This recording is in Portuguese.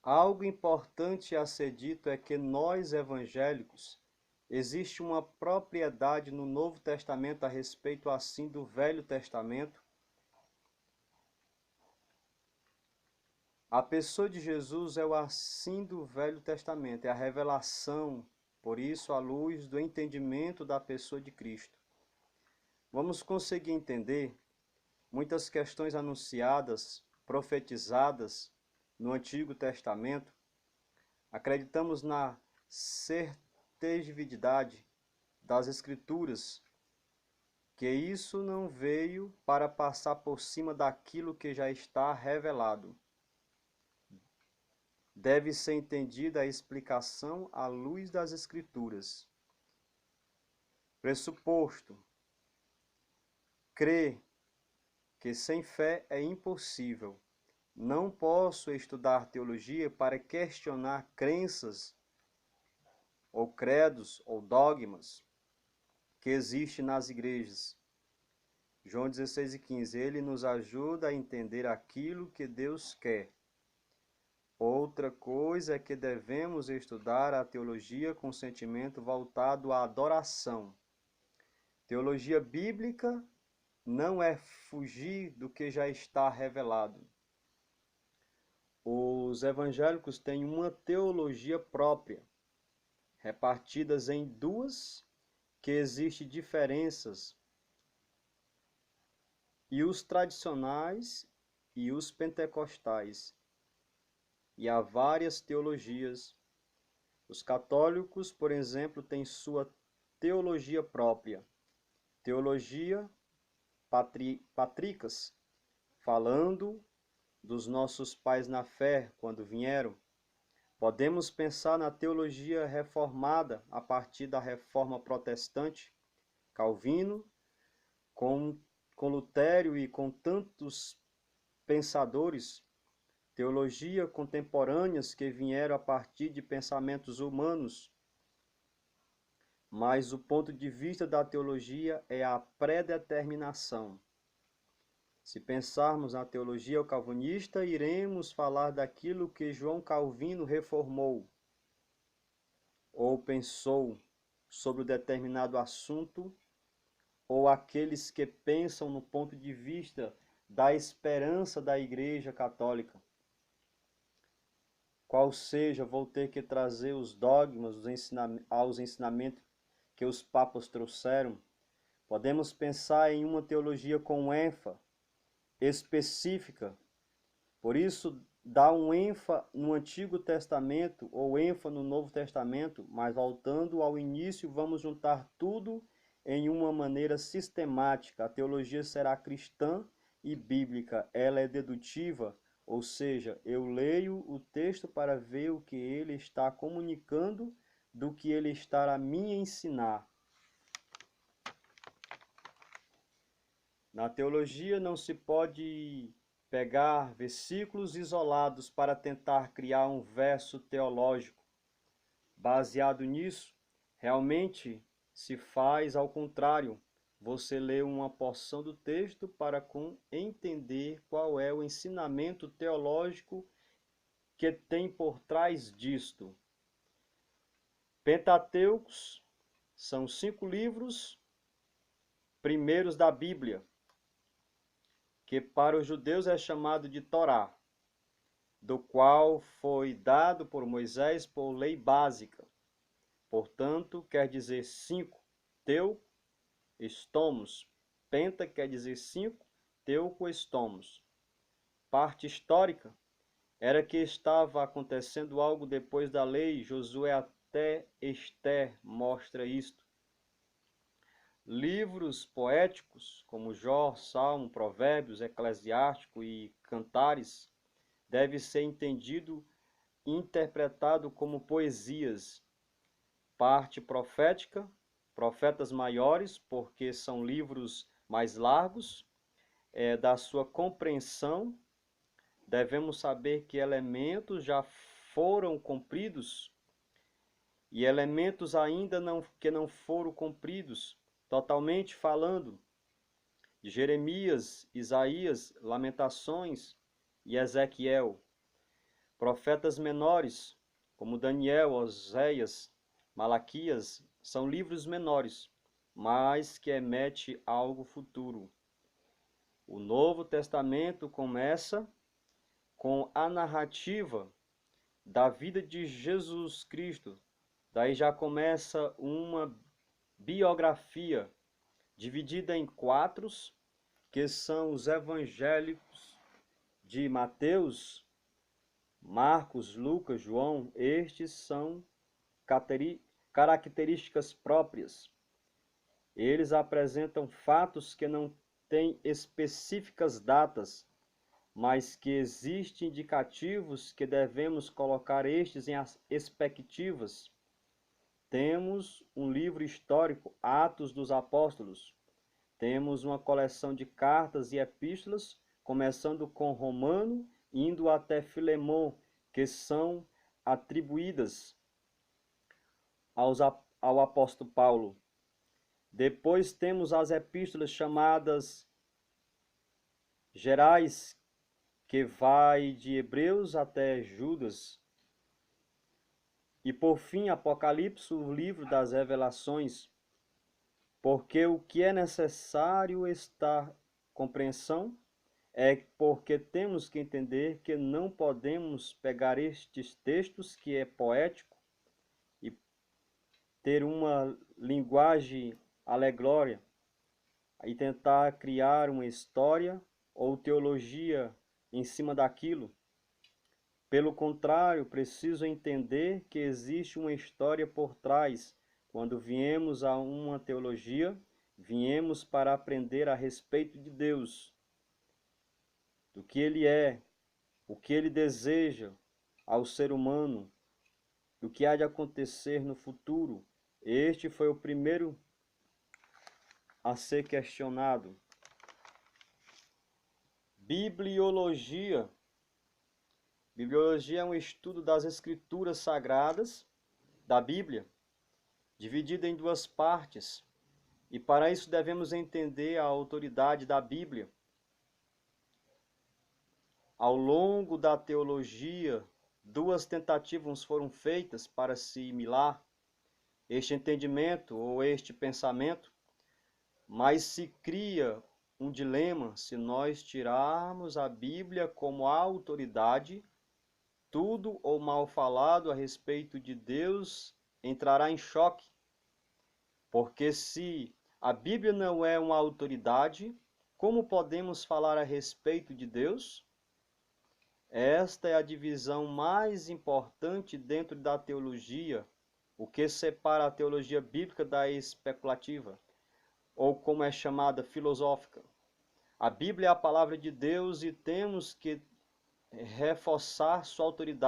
Algo importante a ser dito é que nós evangélicos existe uma propriedade no Novo Testamento a respeito assim do Velho Testamento. A pessoa de Jesus é o assim do Velho Testamento, é a revelação, por isso, à luz do entendimento da pessoa de Cristo. Vamos conseguir entender muitas questões anunciadas, profetizadas no Antigo Testamento. Acreditamos na certejidade das Escrituras, que isso não veio para passar por cima daquilo que já está revelado. Deve ser entendida a explicação à luz das Escrituras. Pressuposto: crer que sem fé é impossível. Não posso estudar teologia para questionar crenças, ou credos, ou dogmas que existem nas igrejas. João 16:15, ele nos ajuda a entender aquilo que Deus quer. Outra coisa é que devemos estudar a teologia com sentimento voltado à adoração. Teologia bíblica não é fugir do que já está revelado. Os evangélicos têm uma teologia própria, repartidas em duas, que existem diferenças, e os tradicionais e os pentecostais. E há várias teologias. Os católicos, por exemplo, têm sua teologia própria. Teologia patricas, falando dos nossos pais na fé quando vieram. Podemos pensar na teologia reformada a partir da reforma protestante, Calvino, com Lutério e com tantos pensadores, teologia contemporâneas que vieram a partir de pensamentos humanos. Mas o ponto de vista da teologia é a predeterminação. Se pensarmos na teologia calvinista, iremos falar daquilo que João Calvino reformou ou pensou sobre um determinado assunto, ou aqueles que pensam no ponto de vista da esperança da Igreja Católica. Qual seja, vou ter que trazer os dogmas aos ensinamentos que os papas trouxeram. Podemos pensar em uma teologia com ênfase específica. Por isso, dá um ênfase no Antigo Testamento ou ênfase no Novo Testamento, mas voltando ao início, vamos juntar tudo em uma maneira sistemática. A teologia será cristã e bíblica. Ela é dedutiva, ou seja, eu leio o texto para ver o que ele está comunicando do que ele está a me ensinar. Na teologia não se pode pegar versículos isolados para tentar criar um verso teológico. Baseado nisso, realmente se faz ao contrário. Você lê uma porção do texto para entender qual é o ensinamento teológico que tem por trás disto. Pentateucos são 5 livros primeiros da Bíblia, que para os judeus é chamado de Torá, do qual foi dado por Moisés por lei básica. Portanto, quer dizer 5, teu, estomos. Penta quer dizer 5, teuco, estomos. Parte histórica era que estava acontecendo algo depois da lei. Josué até Ester mostra isto. Livros poéticos, como Jó, Salmo, Provérbios, Eclesiástico e Cantares, deve ser entendido e interpretado como poesias. Parte profética, profetas maiores, porque são livros mais largos, da sua compreensão, devemos saber que elementos já foram cumpridos e elementos ainda que não foram cumpridos, totalmente falando, de Jeremias, Isaías, Lamentações e Ezequiel. Profetas menores, como Daniel, Oséias, Malaquias, são livros menores, mas que emete algo futuro. O Novo Testamento começa com a narrativa da vida de Jesus Cristo. Daí já começa uma biografia dividida em quatro, que são os evangelhos de Mateus, Marcos, Lucas, João. Estes são características próprias. Eles apresentam fatos que não têm específicas datas, mas que existem indicativos que devemos colocar estes em expectativas. Temos um livro histórico, Atos dos Apóstolos. Temos uma coleção de cartas e epístolas, começando com Romano, indo até Filemão, que são atribuídas ao apóstolo Paulo. Depois temos as epístolas chamadas gerais, que vai de Hebreus até Judas. E por fim, Apocalipse, o livro das revelações, porque o que é necessário esta compreensão é porque temos que entender que não podemos pegar estes textos, que é poético, e ter uma linguagem alegórica e tentar criar uma história ou teologia em cima daquilo. Pelo contrário, preciso entender que existe uma história por trás. Quando viemos a uma teologia, viemos para aprender a respeito de Deus, do que Ele é, o que Ele deseja ao ser humano, do que há de acontecer no futuro. Este foi o primeiro a ser questionado. Bibliologia. Bibliologia é um estudo das escrituras sagradas da Bíblia, dividida em duas partes, e para isso devemos entender a autoridade da Bíblia. Ao longo da teologia, duas tentativas foram feitas para assimilar este entendimento ou este pensamento, mas se cria um dilema se nós tirarmos a Bíblia como autoridade. Tudo ou mal falado a respeito de Deus entrará em choque, porque se a Bíblia não é uma autoridade, como podemos falar a respeito de Deus? Esta é a divisão mais importante dentro da teologia, o que separa a teologia bíblica da especulativa, ou como é chamada, filosófica. A Bíblia é a palavra de Deus e temos que reforçar sua autoridade.